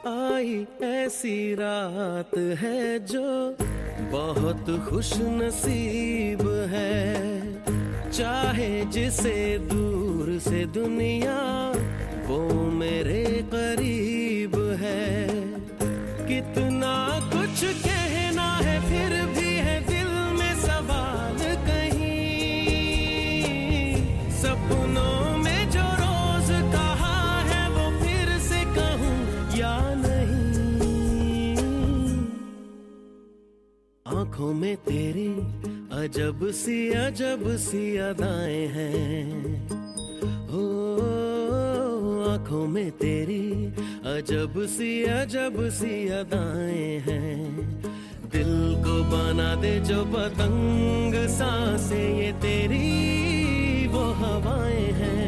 आई ऐसी रात है जो बहुत खुश नसीब है, चाहे जिसे दूर से दुनिया वो मेरे करीब है। कितना कुछ कहना है फिर भी है दिल में सवाल कहीं, सपनों में जो रोज कहा है वो फिर से कहूँ या आंखों में तेरी अजब सी अदाएं हैं, हो आंखों में तेरी अजब सी अदाएं हैं। दिल को बना दे जो पतंग सांसें ये तेरी वो हवाएं हैं।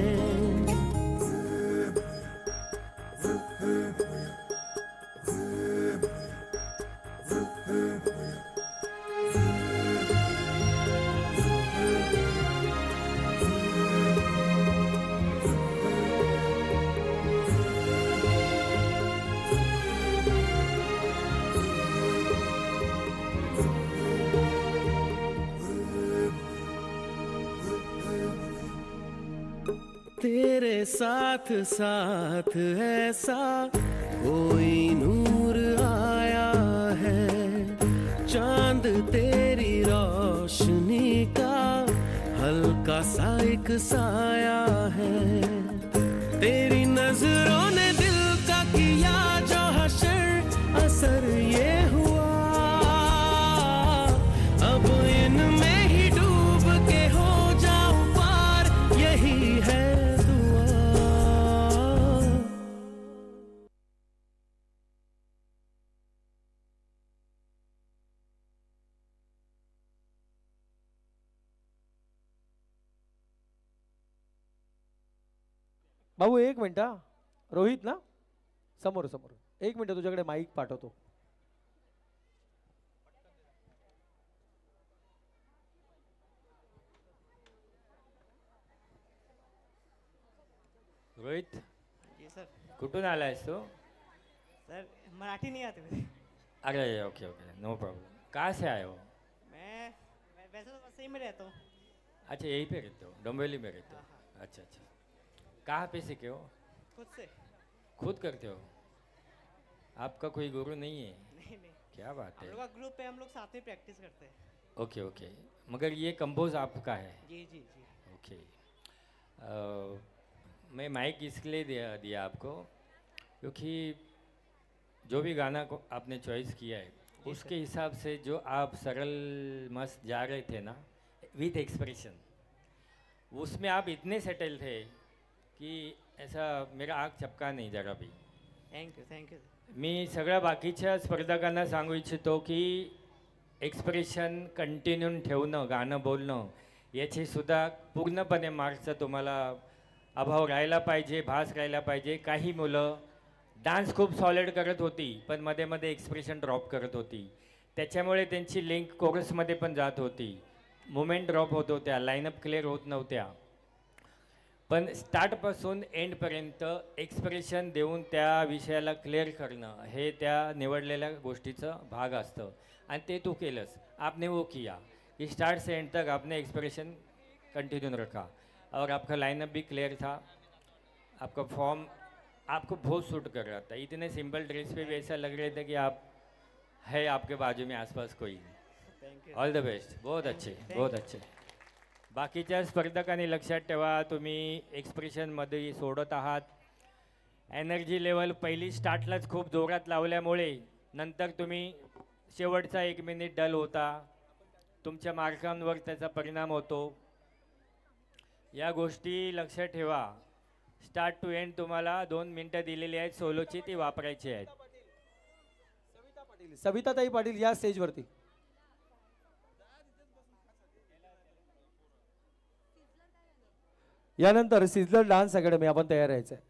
तेरे साथ साथ ऐसा कोई नूर आया है, चांद तेरी रोशनी का हल्का सा एक साया है। तेरी नजरों ने दिल का किया जो हशर असर ये हुआ, अब इनमें ही डूब के हो जाऊं पार यही है। भाऊ एक मिनिट, रोहित ना समोर समोर, एक मिनिट तुझ्याकडे माईक पाठवतो. रोहित जी सर. कुठून आलायस तू? सर मराठी नहीं आती मुझे. अरे ओके ओके नो प्रॉब्लम. कहाँ से आए हो? मैं वैसे तो वैसे ही में रहता हूँ. अच्छा यहीं पे रहते हो, डोंबिवली में रहते हो? अच्छा अच्छा. कहाँ पे सीखे हो? खुद से. खुद करते हो? आपका कोई गुरु नहीं है? नहीं. क्या बात है. हम लोग का ग्रुप है, हम लोग साथ में प्रैक्टिस करते हैं. Okay okay. मगर ये कंपोज आपका है? जी जी जी. ओके. मैं माइक इसलिए दिया आपको क्योंकि जो भी गाना को आपने चॉइस किया है उसके हिसाब से जो आप सरल मस्त जा रहे थे ना विथ एक्सप्रेशन, उसमें आप इतने सेटल थे की ऐसा मेरा आग चपका नाही जरा भी. थँक्यू. मी सगळ्या बाकीच्या स्पर्धकांना सांगू इच्छितो की एक्सप्रेशन कंटिन्यू ठेवणं, गाणं बोलणं याचे सुद्धा पूर्णपणे मार्क्सचा तुम्हाला अभाव राहायला पाहिजे, भास राहायला पाहिजे. काही मुलं डान्स खूप सॉलिड करत होती पण मध्ये मध्ये एक्सप्रेशन ड्रॉप करत होती, त्याच्यामुळे त्यांची लिंक कोरसमध्ये पण जात होती, मुवमेंट ड्रॉप होत होत्या, लाईनअप क्लिअर होत नव्हत्या. पण स्टार्टपासून एंडपर्यंत एक्सप्रेशन देऊन त्या विषयाला क्लिअर करणं हे त्या निवडलेल्या गोष्टीचं भाग असतं आणि ते तू केलंस. आपने वो किया कि स्टार्ट से एंड तक आपने एक्सप्रेशन कंटिन्यू रखा और आपका लाइनअप भी क्लियर था. आपका फॉर्म आपको बहुत सूट कर रहा था. इतने सिंपल ड्रेस पे भी ऐसा लग रहा था कि आप है आपके बाजू में आसपास कोई. All the best. बहुत अच्छे बहुत अच्छे. बाकीच्या स्पर्धकांनी लक्षात ठेवा, तुम्ही एक्सप्रेशनमध्ये सोडत आहात. एनर्जी लेवल पहिली स्टार्टलाच खूप जोरात लावल्यामुळे नंतर तुम्ही शेवटचा 1 मिनिट डल होता, तुमच्या मार्कांवर त्याचा परिणाम होतो. या गोष्टी लक्षात ठेवा. स्टार्ट टू एंड तुम्हाला 2 मिनिटं दिलेली आहेत सोलोची, ती वापरायची आहेत. सविताताई पाटील या स्टेजवरती. यानंतर सिझलर डान्स अकॅडमी आपण तयार राहायचं आहे.